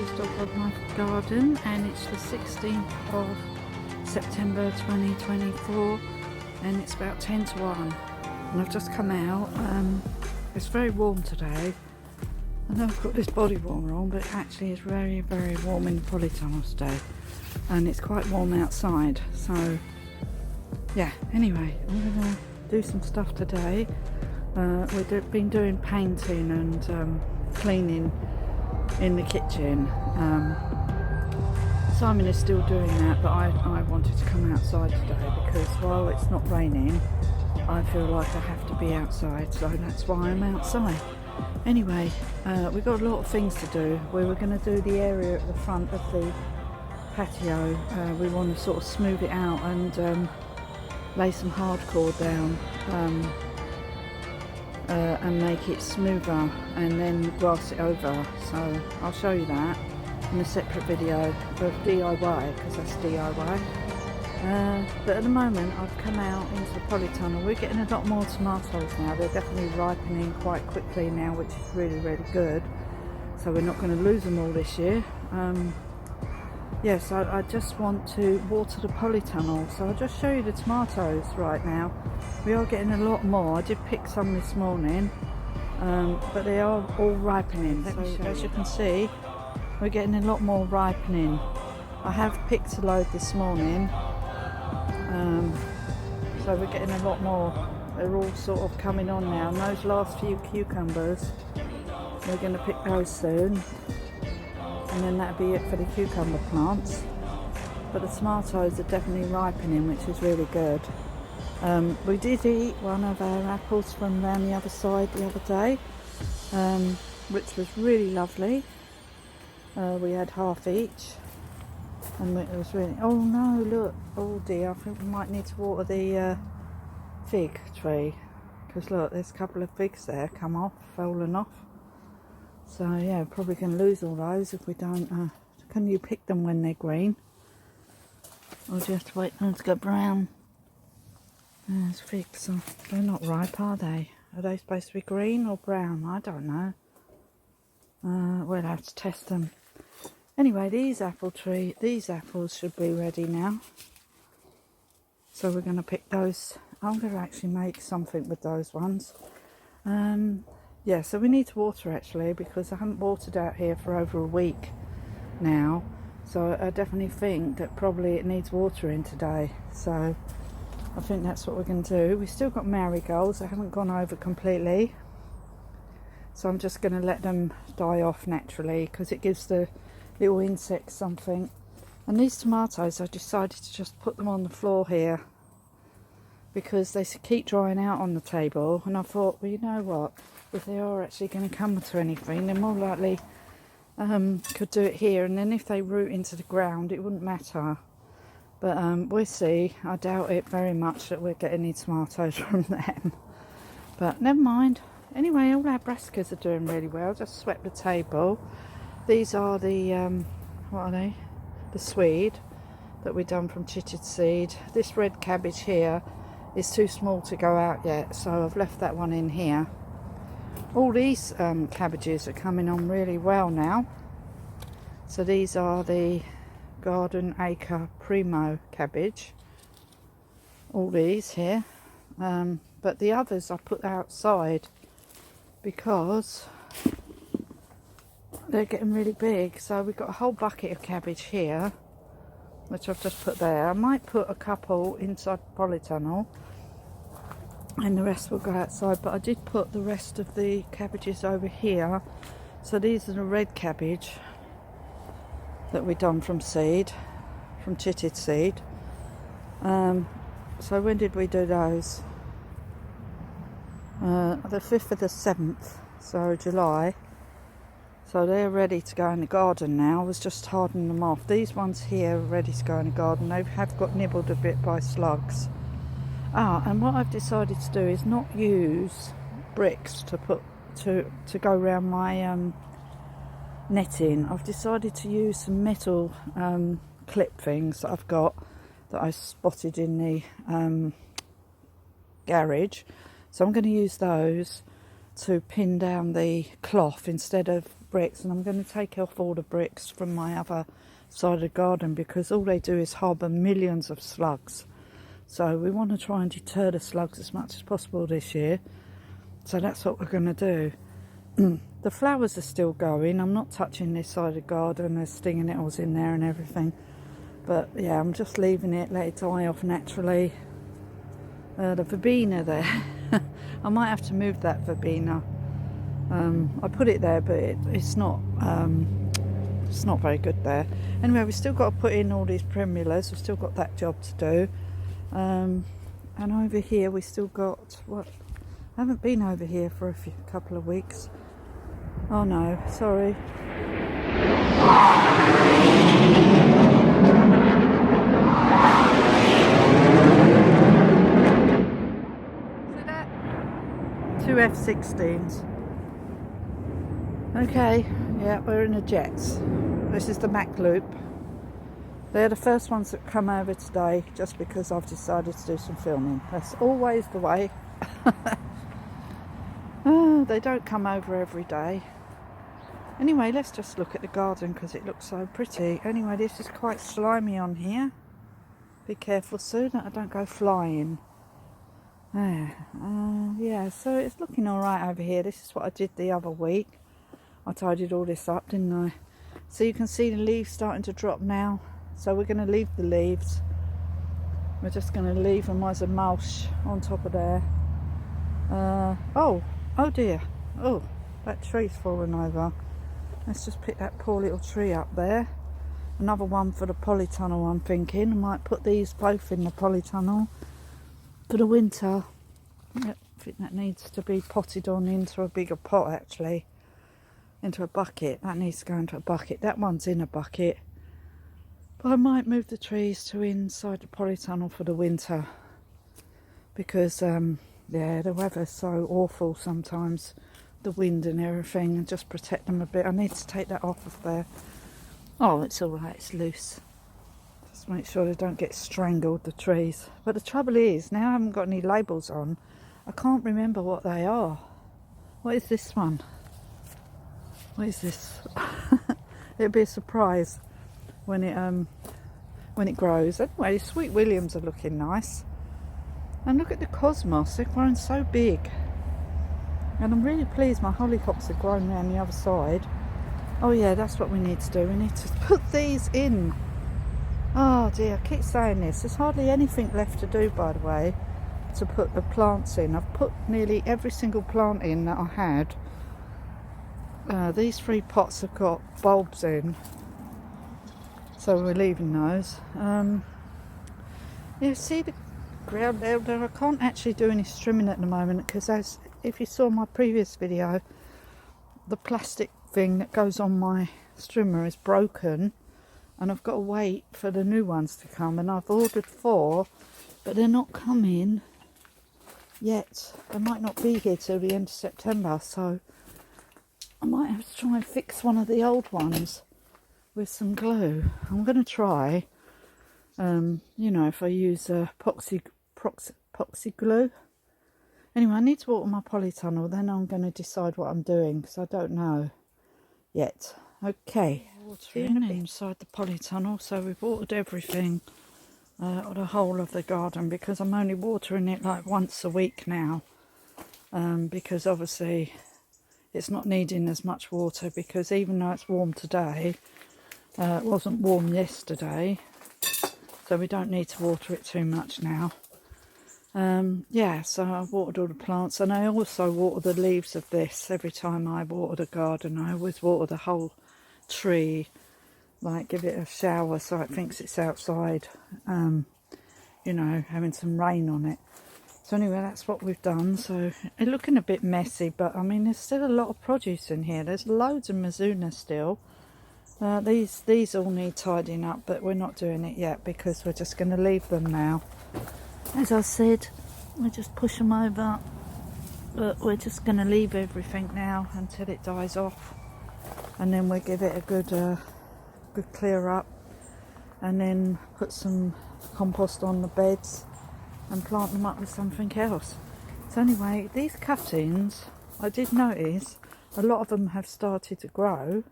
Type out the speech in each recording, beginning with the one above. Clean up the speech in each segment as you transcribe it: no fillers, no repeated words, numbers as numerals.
is Dolbrodmaeth garden, and it's the 16th of September 2024, and it's about 10 to 1, and I've just come out. It's very warm today. I know I've got this body warmer on, but it actually is very, very warm in the polytunnel today, and it's quite warm outside. So yeah, anyway, I'm gonna do some stuff today. We've been doing painting and cleaning in the kitchen. Simon is still doing that, but I wanted to come outside today because while it's not raining, I feel like I have to be outside, so that's why I'm outside. Anyway, we've got a lot of things to do. We were going to do the area at the front of the patio. We want to sort of smooth it out and lay some hardcore down and make it smoother, and then grass it over. So I'll show you that in a separate video of DIY, because that's DIY. But at the moment I've come out into the polytunnel. We're getting a lot more tomatoes now. They're definitely ripening quite quickly now, which is really, really good. So we're not going to lose them all this year. Yes, I just want to water the polytunnel, so I'll just show you the tomatoes right now. We are getting a lot more. I did pick some this morning, but they are all ripening. So as you can see, we're getting a lot more ripening. I have picked a load this morning, so we're getting a lot more. They're all sort of coming on now, and those last few cucumbers, we're going to pick those soon. And then that'll be it for the cucumber plants. But the tomatoes are definitely ripening, which is really good. We did eat one of our apples from around the other side the other day, which was really lovely. We had half each, and it was really... Oh no, look! Oh dear, I think we might need to water the fig tree, because look, there's a couple of figs there come off, fallen off. So yeah, probably going to lose all those if we don't. Can you pick them when they're green? Or do you have to wait for them to go brown? There's figs. They're not ripe, are they? Are they supposed to be green or brown? I don't know. We'll have to test them. Anyway, these apples should be ready now. So we're going to pick those. I'm going to actually make something with those ones. Yeah, so we need to water actually, because I haven't watered out here for over a week now. So I definitely think that probably it needs watering today. So I think that's what we're going to do. We've still got marigolds. I haven't gone over completely. So I'm just going to let them die off naturally, because it gives the little insects something. And these tomatoes, I decided to just put them on the floor here, because they keep drying out on the table. And I thought, well, you know what? If they are actually going to come to anything, they're more likely could do it here, and then if they root into the ground it wouldn't matter. But we'll see. I doubt it very much that we'll get any tomatoes from them, but never mind. Anyway, all our brassicas are doing really well. Just swept the table. These are the what are they? The Swede that we done from chitted seed. This red cabbage here is too small to go out yet, so I've left that one in here. All these cabbages are coming on really well now. So these are the Garden Acre Primo cabbage. All these here. But the others I put outside because they're getting really big. So we've got a whole bucket of cabbage here, which I've just put there. I might put a couple inside the polytunnel, and the rest will go outside, but I did put the rest of the cabbages over here. So these are the red cabbage that we done from seed, from chitted seed. So when did we do those? The 5th of the 7th, so July. So they're ready to go in the garden now. I was just hardening them off. These ones here are ready to go in the garden. They have got nibbled a bit by slugs. And what I've decided to do is not use bricks to put to go around my netting. I've decided to use some metal clip things that I've got, that I spotted in the garage. So I'm going to use those to pin down the cloth instead of bricks, and I'm going to take off all the bricks from my other side of the garden because all they do is harbour millions of slugs. So we want to try and deter the slugs as much as possible this year. So that's what we're going to do. The flowers are still going. I'm not touching this side of the garden. There's stinging nettles in there and everything. But yeah, I'm just leaving it, let it die off naturally. The verbena there. I might have to move that verbena. I put it there, but it's not very good there. Anyway, we've still got to put in all these primulas. We've still got that job to do. And over here we still got what? I haven't been over here for a couple of weeks. Oh no, sorry. See that? 2 F-16s. Okay, yeah, we're in the jets. This is the Mac Loop. They're the first ones that come over today just because I've decided to do some filming. That's always the way. They don't come over every day. Anyway, let's just look at the garden because it looks so pretty. Anyway, this is quite slimy on here. Be careful, Sue, that I don't go flying. Yeah, so it's looking alright over here. This is what I did the other week. I tidied all this up, didn't I? So you can see the leaves starting to drop now. So we're going to leave the leaves. We're just going to leave them as a mulch on top of there. Oh dear. Oh, that tree's fallen over. Let's just pick that poor little tree up there. Another one for the polytunnel, I'm thinking. I might put these both in the polytunnel for the winter. Yep, I think that needs to be potted on into a bigger pot, actually. Into a bucket. That needs to go into a bucket. That one's in a bucket. But I might move the trees to inside the polytunnel for the winter. Because, yeah, the weather's so awful sometimes. The wind and everything, and just protect them a bit. I need to take that off of there. Oh, it's alright, it's loose. Just make sure they don't get strangled, the trees. But the trouble is, now I haven't got any labels on, I can't remember what they are. What is this one? What is this? It'll be a surprise when it grows. Anyway, the Sweet Williams are looking nice. And look at the cosmos, they've grown so big. And I'm really pleased my hollyhocks have grown around the other side. Oh yeah, that's what we need to do. We need to put these in. Oh dear, I keep saying this. There's hardly anything left to do, by the way, to put the plants in. I've put nearly every single plant in that I had. These 3 pots have got bulbs in. So we're leaving those. You see the ground there? I can't actually do any trimming at the moment because as if you saw my previous video, the plastic thing that goes on my strimmer is broken and I've got to wait for the new ones to come, and I've ordered 4 but they're not coming yet. They might not be here till the end of September, so I might have to try and fix one of the old ones with some glue. I'm going to try, you know, if I use epoxy glue. Anyway, I need to water my polytunnel, then I'm going to decide what I'm doing, because I don't know yet. Okay, watering inside the polytunnel, so we've watered everything, the whole of the garden, because I'm only watering it like once a week now, because obviously it's not needing as much water, because even though it's warm today, it wasn't warm yesterday, so we don't need to water it too much now. Yeah, so I watered all the plants, and I also water the leaves of this. Every time I water the garden, I always water the whole tree, like give it a shower so it thinks it's outside, you know, having some rain on it. So anyway, that's what we've done. So it's looking a bit messy, but I mean, there's still a lot of produce in here. There's loads of Mizuna still. These all need tidying up, but we're not doing it yet because we're just going to leave them now. As I said, we just push them over, but we're just going to leave everything now until it dies off, and then we'll give it a good clear up, and then put some compost on the beds and plant them up with something else. So anyway, these cuttings, I did notice a lot of them have started to grow.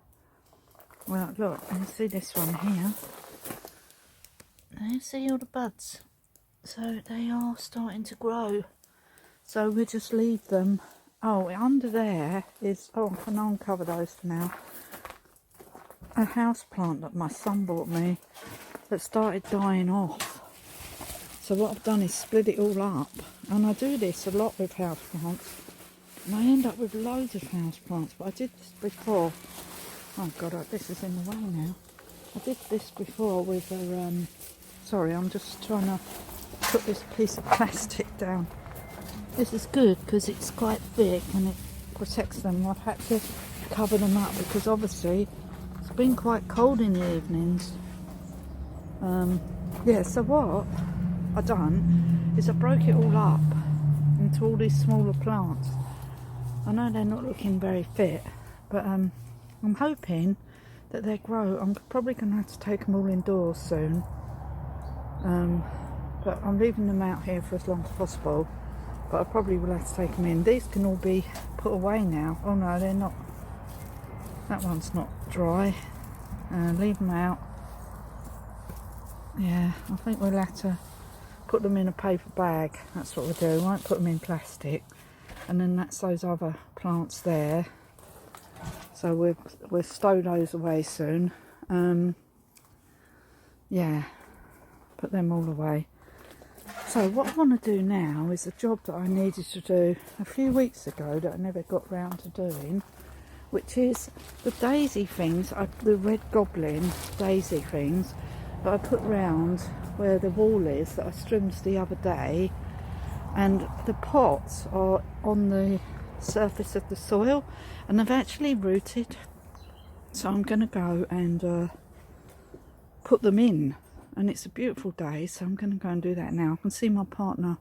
Well, look, you see this one here. You see all the buds? So they are starting to grow. So we'll just leave them. Oh, under there is, oh, I can uncover those for now. A house plant that my son bought me that started dying off. So what I've done is split it all up. And I do this a lot with house plants. And I end up with loads of house plants. But I did this before. Oh God, this is in the way now. I did this before with a, sorry, I'm just trying to put this piece of plastic down. This is good because it's quite thick and it protects them. I've had to cover them up because obviously it's been quite cold in the evenings. Yeah, so what I've done is I broke it all up into all these smaller plants. I know they're not looking very fit, but I'm hoping that they grow. I'm probably going to have to take them all indoors soon. But I'm leaving them out here for as long as possible. But I probably will have to take them in. These can all be put away now. Oh no, they're not. That one's not dry. Leave them out. Yeah, I think we'll have to put them in a paper bag. That's what we'll do. We won't put them in plastic. And then that's those other plants there. So we'll stow those away soon. Yeah, put them all away. So what I want to do now is a job that I needed to do a few weeks ago that I never got round to doing, which is the daisy things, the red goblin daisy things that I put round where the wall is that I trimmed the other day, and the pots are on the surface of the soil and they've actually rooted, so I'm going to go and put them in. And it's a beautiful day, so I'm going to go and do that now. I can see my partner,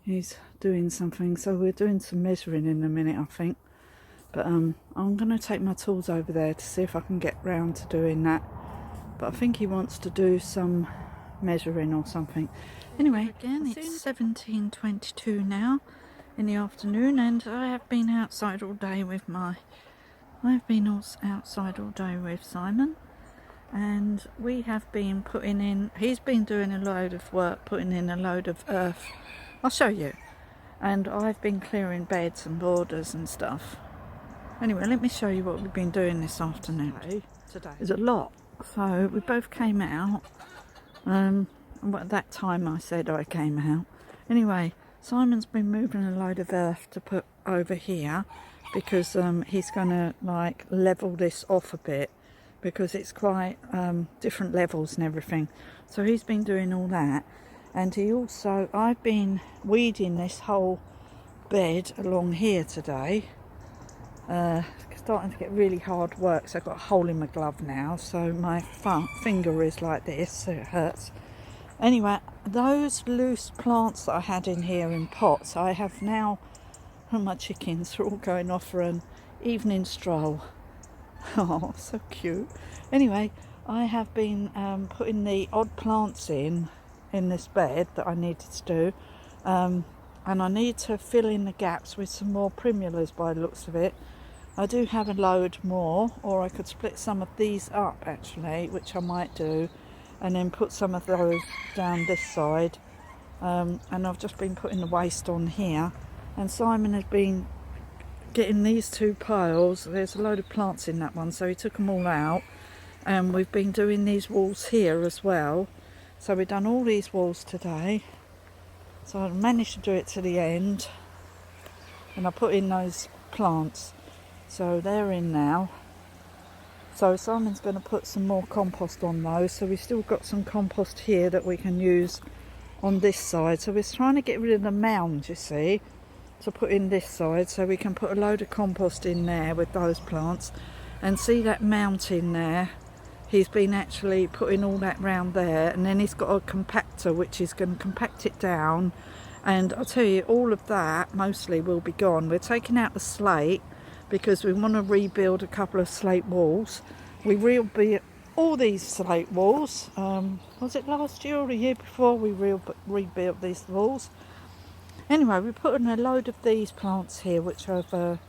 he's doing something, so we're doing some measuring in a minute, I think. But I'm going to take my tools over there to see if I can get round to doing that. But I think he wants to do some measuring or something. Anyway, again, it's 17:22 now in the afternoon, and I have been outside all day with outside all day with Simon. And we have been putting in, he's been doing a load of work, putting in a load of earth. I'll show you. And I've been clearing beds and borders and stuff. Anyway, let me show you what we've been doing this afternoon. Today there's a lot. So we both came out. At that time I said I came out. Anyway, Simon's been moving a load of earth to put over here because he's going to like level this off a bit, because it's quite different levels and everything. So he's been doing all that, and I've been weeding this whole bed along here today. Starting to get really hard work, so I've got a hole in my glove now, so my finger is like this, so it hurts. Anyway, those loose plants that I had in here in pots, I have now, my chickens are all going off for an evening stroll. Oh, so cute. Anyway, I have been putting the odd plants in this bed that I needed to do, and I need to fill in the gaps with some more primulas by the looks of it. I do have a load more, or I could split some of these up actually, which I might do, and then put some of those down this side. And I've just been putting the waste on here, and Simon has been getting these two piles. There's a load of plants in that one, so he took them all out, and we've been doing these walls here as well. So we've done all these walls today, so I managed to do it to the end, and I put in those plants, so they're in now. So Simon's going to put some more compost on those, so we've still got some compost here that we can use on this side. So we're trying to get rid of the mound, you see, to put in this side, so we can put a load of compost in there with those plants. And see that mountain there, he's been actually putting all that round there, and then he's got a compactor which is going to compact it down. And I'll tell you, all of that mostly will be gone. We're taking out the slate because we want to rebuild a couple of slate walls. We rebuilt all these slate walls, was it last year or the year before we rebuilt these walls? Anyway, we put in a load of these plants here, which I've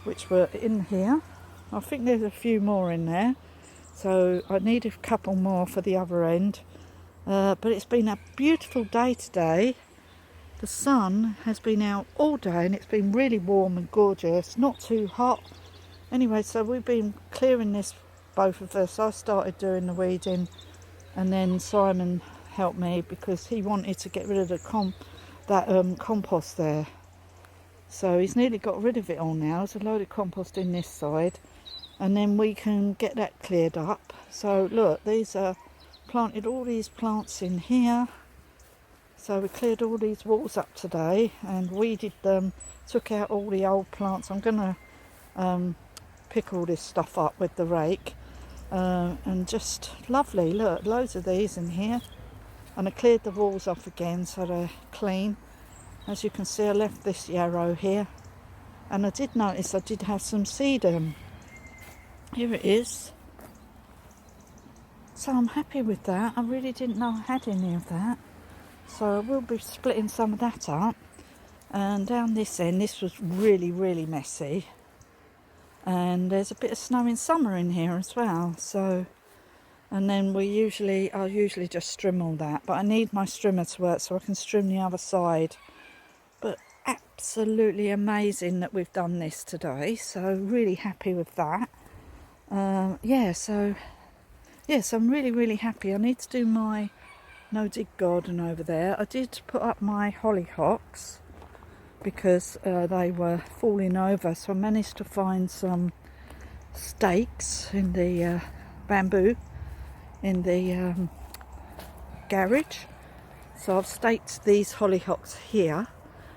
which were in here. I think there's a few more in there, so I need a couple more for the other end. But it's been a beautiful day today. The sun has been out all day and it's been really warm and gorgeous, not too hot. Anyway, so we've been clearing this, both of us. I started doing the weeding and then Simon helped me because he wanted to get rid of the compost there. So he's nearly got rid of it all now. There's a load of compost in this side and then we can get that cleared up. So look, these are planted all these plants in here. So we cleared all these walls up today and weeded them, took out all the old plants. I'm going to pick all this stuff up with the rake, and just lovely. Look, loads of these in here. And I cleared the walls off again so they're clean. As you can see, I left this yarrow here. And I did notice I did have some sedum. Here it is. So I'm happy with that. I really didn't know I had any of that. So we'll be splitting some of that up. And down this end, this was really, really messy. And there's a bit of snow in summer in here as well. So, and then I'll usually just trim all that. But I need my strimmer to work so I can trim the other side. But absolutely amazing that we've done this today. So really happy with that. So I'm really, really happy. I need to do my no-dig garden over there. I did put up my hollyhocks because they were falling over, so I managed to find some stakes in the bamboo in the garage. So I've staked these hollyhocks here,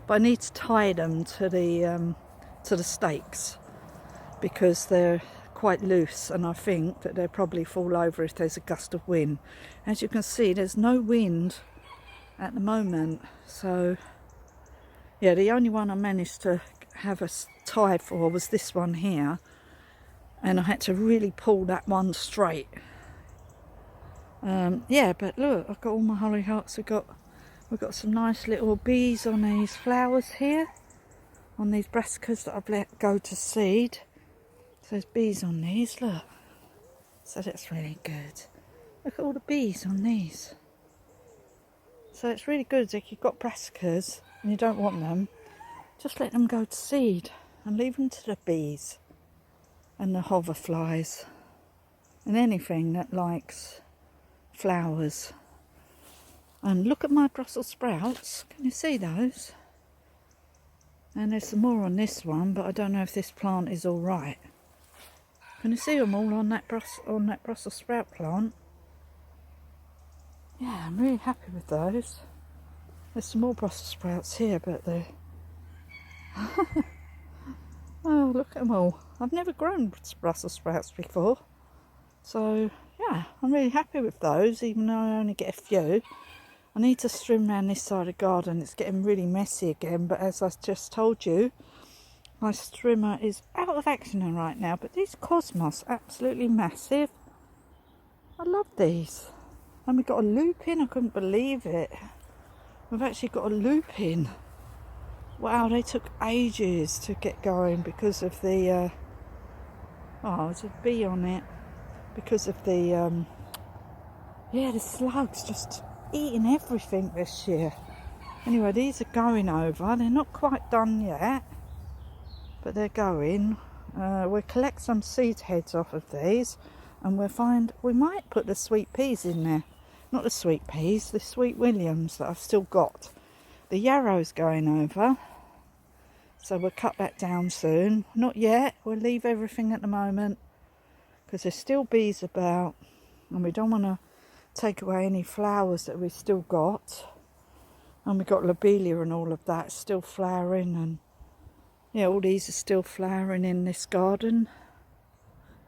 but I need to tie them to the stakes because they're quite loose and I think that they'll probably fall over if there's a gust of wind. As you can see, there's no wind at the moment, so yeah, the only one I managed to have a tie for was this one here, and I had to really pull that one straight. But look, I've got all my hollyhocks. We've got some nice little bees on these flowers here, on these brassicas that I've let go to seed. So there's bees on these, look. So that's really good. Look at all the bees on these. So it's really good if you've got brassicas and you don't want them, just let them go to seed and leave them to the bees and the hoverflies and anything that likes flowers. And look at my Brussels sprouts. Can you see those? And there's some more on this one, but I don't know if this plant is all right. Can you see them all on that Brussels sprout plant? Yeah, I'm really happy with those. There's some more Brussels sprouts here, but they're... Oh, look at them all. I've never grown Brussels sprouts before. So, yeah, I'm really happy with those, even though I only get a few. I need to trim around this side of the garden. It's getting really messy again, but as I just told you, my strimmer is out of action right now, but these cosmos, absolutely massive. I love these. And we got a loop in, I couldn't believe it. We've actually got a loop in. Wow, they took ages to get going because of the, there's a bee on it. Because of the, the slugs just eating everything this year. Anyway, these are going over. They're not quite done yet, but they're going. We'll collect some seed heads off of these and we might put the sweet peas in there. Not the sweet peas, the sweet williams that I've still got. The yarrow's going over, so we'll cut that down soon. Not yet, we'll leave everything at the moment because there's still bees about and we don't want to take away any flowers that we've still got. And we've got lobelia and all of that still flowering, and yeah, all these are still flowering in this garden.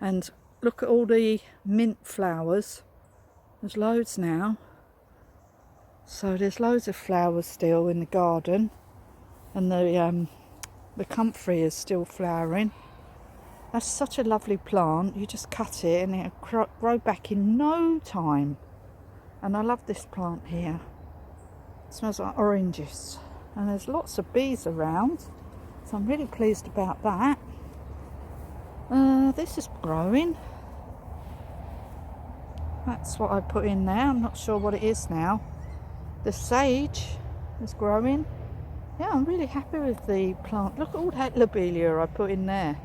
And look at all the mint flowers. There's loads now. So there's loads of flowers still in the garden. And the comfrey is still flowering. That's such a lovely plant. You just cut it and it'll grow back in no time. And I love this plant here. It smells like oranges. And there's lots of bees around. So I'm really pleased about that. This is growing. That's what I put in there. I'm not sure what it is now. The sage is growing. Yeah, I'm really happy with the plant. Look at all that lobelia I put in there.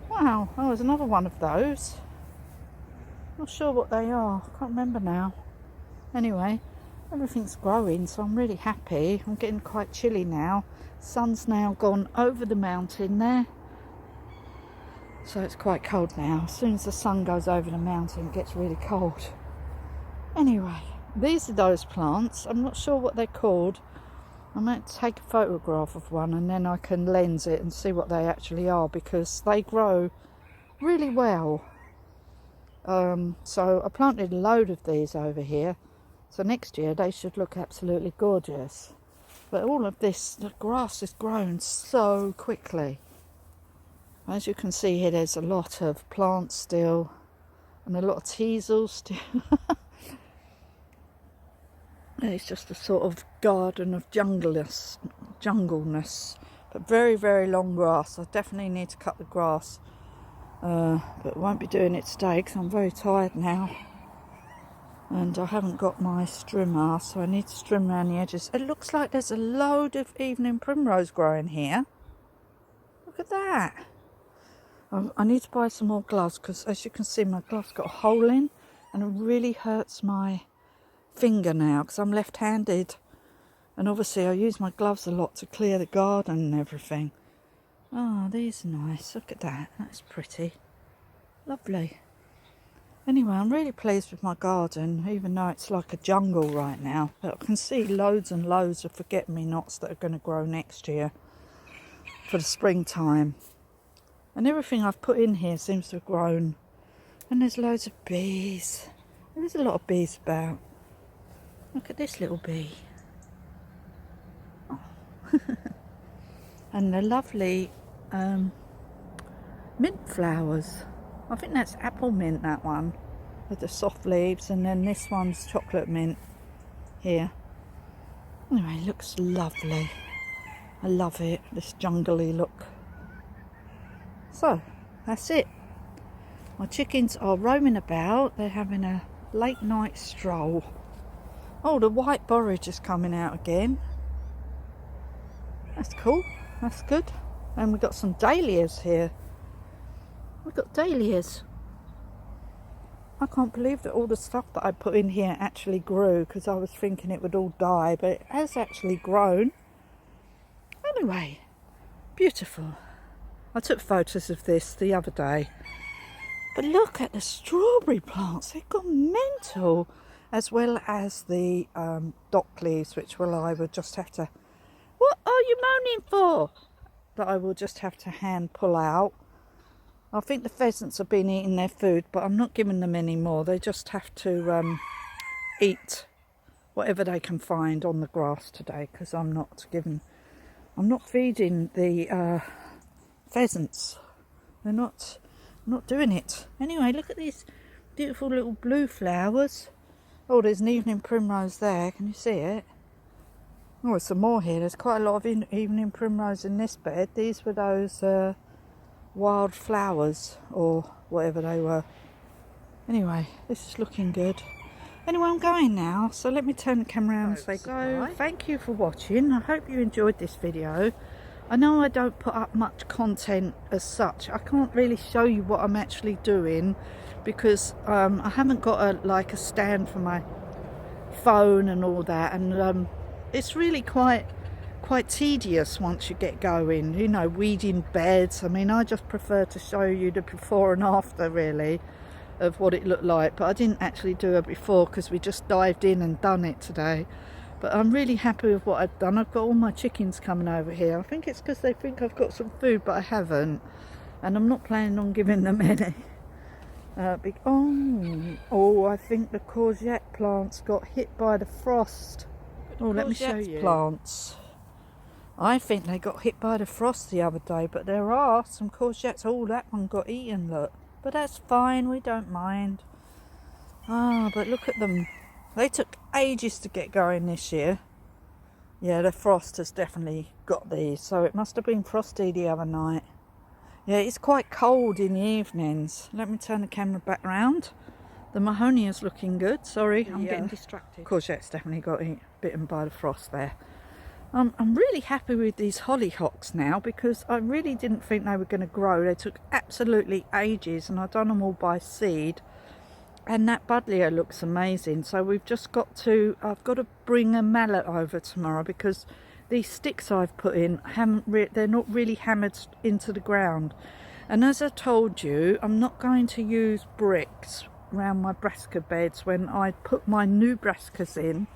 Wow, oh, there's another one of those. Not sure what they are. Can't remember now. Anyway, everything's growing, so I'm really happy. I'm getting quite chilly now. Sun's now gone over the mountain there. So it's quite cold now. As soon as the sun goes over the mountain, it gets really cold. Anyway, these are those plants. I'm not sure what they're called. I might take a photograph of one and then I can lens it and see what they actually are, because they grow really well. So I planted a load of these over here. So next year they should look absolutely gorgeous. But all of this, the grass is growing so quickly. As you can see here, there's a lot of plants still and a lot of teasels still. It's just a sort of garden of jungleness, but very, very long grass. I definitely need to cut the grass, but won't be doing it today because I'm very tired now. And I haven't got my strimmer, so I need to trim around the edges. It looks like there's a load of evening primrose growing here. Look at that. I need to buy some more gloves because, as you can see, my glove's got a hole in and it really hurts my finger now because I'm left-handed. And obviously I use my gloves a lot to clear the garden and everything. Oh, these are nice. Look at that. That's pretty. Lovely. Anyway, I'm really pleased with my garden, even though it's like a jungle right now. But I can see loads and loads of forget-me-nots that are going to grow next year for the springtime. And everything I've put in here seems to have grown. And there's loads of bees. There's a lot of bees about. Look at this little bee. Oh. And the lovely mint flowers. I think that's apple mint, that one, with the soft leaves, and then this one's chocolate mint here. Anyway, it looks lovely. I love it, this jungly look. So, that's it. My chickens are roaming about. They're having a late night stroll. Oh, the white borage is coming out again. That's cool. That's good. And we've got some dahlias here. We've got dahlias. I can't believe that all the stuff that I put in here actually grew, because I was thinking it would all die, but it has actually grown. Anyway, beautiful. I took photos of this the other day. But look at the strawberry plants. They've gone mental. As well as the dock leaves, which I will just have to... What are you moaning for? That I will just have to hand pull out. I think the pheasants have been eating their food, but I'm not giving them any more. They just have to eat whatever they can find on the grass today, because I'm not feeding the pheasants. They're not doing it. Anyway, look at these beautiful little blue flowers. Oh, there's an evening primrose there. Can you see it? Oh, there's some more here. There's quite a lot of evening primrose in this bed. These were those wild flowers, or whatever they were. Anyway, this is looking good. Anyway, I'm going now, so let me turn the camera around and say goodbye. So, thank you for watching. I hope you enjoyed this video. I know I don't put up much content as such. I can't really show you what I'm actually doing, because I haven't got a stand for my phone and all that, and it's really quite tedious once you get going, you know, weeding beds. I mean, I just prefer to show you the before and after, really, of what it looked like, but I didn't actually do it before because we just dived in and done it today. But I'm really happy with what I've done. I've got all my chickens coming over here. I think it's because they think I've got some food, but I haven't, and I'm not planning on giving them any. I think the courgette plants got hit by the frost. Oh, let me show you. Plants. I think they got hit by the frost the other day, but there are some courgettes. Oh, that one got eaten, look. But that's fine, we don't mind. Ah, but look at them. They took ages to get going this year. Yeah, the frost has definitely got these, so it must have been frosty the other night. Yeah, it's quite cold in the evenings. Let me turn the camera back round. The mahonia's looking good. Sorry, I'm getting distracted. Of course, yeah, it's definitely got bitten by the frost there. I'm really happy with these hollyhocks now because I really didn't think they were going to grow. They took absolutely ages, and I've done them all by seed. And that buddleia looks amazing. So we've just got to, I've got to bring a mallet over tomorrow because these sticks I've put in, they're not really hammered into the ground. And as I told you, I'm not going to use bricks around my brassica beds when I put my new brassicas in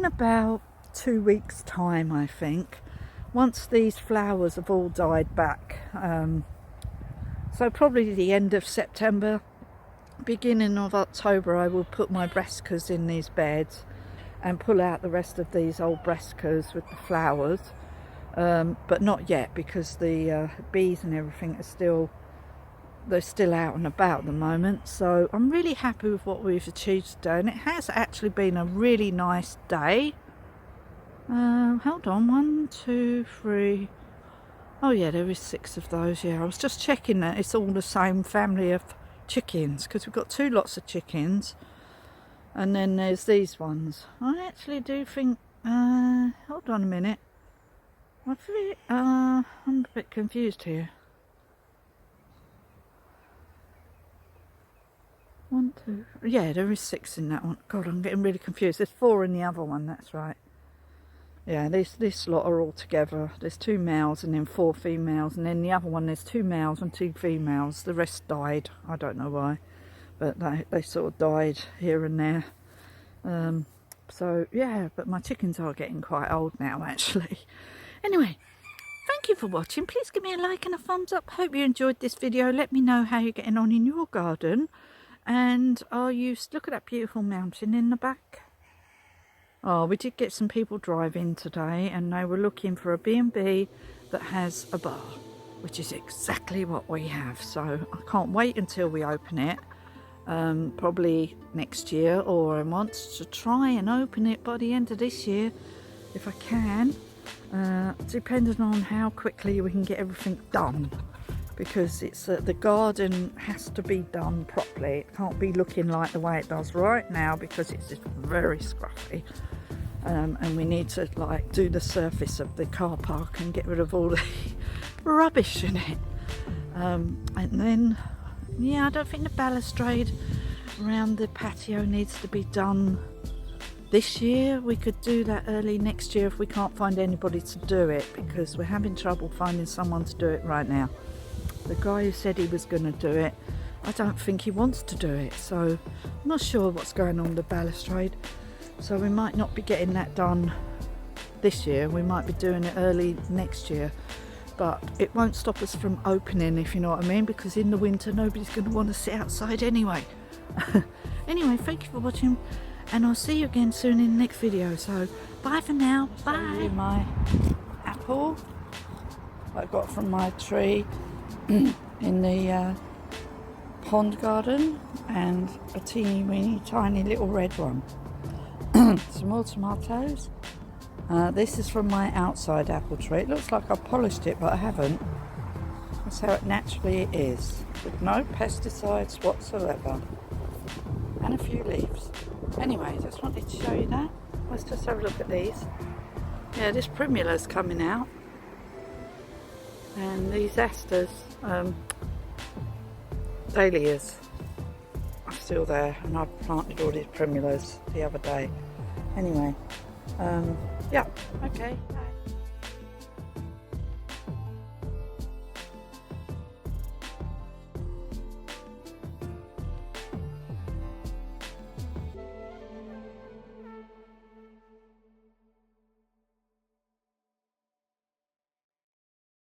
about 2 weeks time, I think, once these flowers have all died back. So probably the end of September, beginning of October, I will put my brassicas in these beds and pull out the rest of these old brassicas with the flowers, but not yet because the bees and everything are they're still out and about at the moment. So I'm really happy with what we've achieved today, and it has actually been a really nice day. Hold on, 1, 2, 3. Oh yeah, there is 6 of those. Yeah, I was just checking that it's all the same family of chickens because we've got 2 lots of chickens, and then there's these ones. I actually do think. Hold on a minute. I'm a bit confused here. 1, 2. Yeah, there is 6 in that one. God, I'm getting really confused. There's 4 in the other one. That's right. Yeah, this lot are all together. There's 2 males and then 4 females, and then the other one there's 2 males and 2 females. The rest died. I don't know why, but they sort of died here and there. So yeah, but my chickens are getting quite old now actually. Anyway, thank you for watching. Please give me a like and a thumbs up. Hope you enjoyed this video. Let me know how you're getting on in your garden. And look at that beautiful mountain in the back. Oh, we did get some people driving today, and they were looking for a B&B that has a bar, which is exactly what we have. So I can't wait until we open it, probably next year, or I want to try and open it by the end of this year if I can, depending on how quickly we can get everything done, because it's the garden has to be done properly. It can't be looking like the way it does right now because it's just very scruffy. And we need to like do the surface of the car park and get rid of all the rubbish in it. And then, yeah, I don't think the balustrade around the patio needs to be done this year. We could do that early next year if we can't find anybody to do it, because we're having trouble finding someone to do it right now. The guy who said he was going to do it, I don't think he wants to do it, so I'm not sure what's going on with the balustrade. So we might not be getting that done this year. We might be doing it early next year, but it won't stop us from opening, if you know what I mean, because in the winter nobody's going to want to sit outside anyway. Anyway, thank you for watching, and I'll see you again soon in the next video. So bye for now. Bye. My apple I got from my tree in the pond garden, and a teeny weeny tiny little red one. Some more tomatoes. This is from my outside apple tree. It looks like I polished it, but I haven't. That's how it naturally is, with no pesticides whatsoever, and a few leaves. Anyway, just wanted to show you that. Let's just have a look at these. Yeah, this primula's coming out, and these asters, dahlias, are still there, and I planted all these primulas the other day. Anyway, yeah, okay.